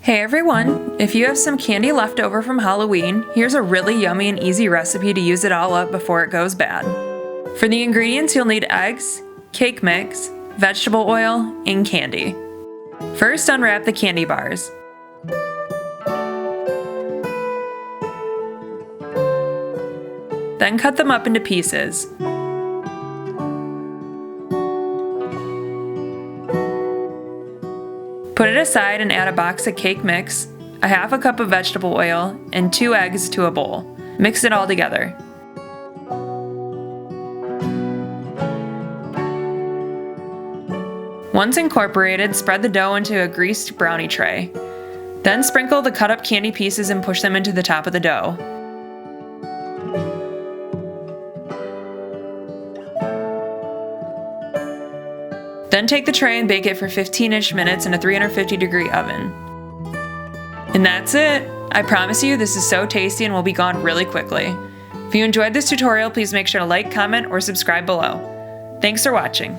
Hey everyone! If you have some candy left over from Halloween, here's a really yummy and easy recipe to use it all up before it goes bad. For the ingredients, you'll need eggs, cake mix, vegetable oil, and candy. First, unwrap the candy bars. Then cut them up into pieces. Put it aside and add a box of cake mix, a half a cup of vegetable oil, and 2 eggs to a bowl. Mix it all together. Once incorporated, spread the dough into a greased brownie tray. Then sprinkle the cut up candy pieces and push them into the top of the dough. Then take the tray and bake it for 15-ish minutes in a 350-degree oven. And that's it! I promise you this is so tasty and will be gone really quickly. If you enjoyed this tutorial, please make sure to like, comment, or subscribe below. Thanks for watching.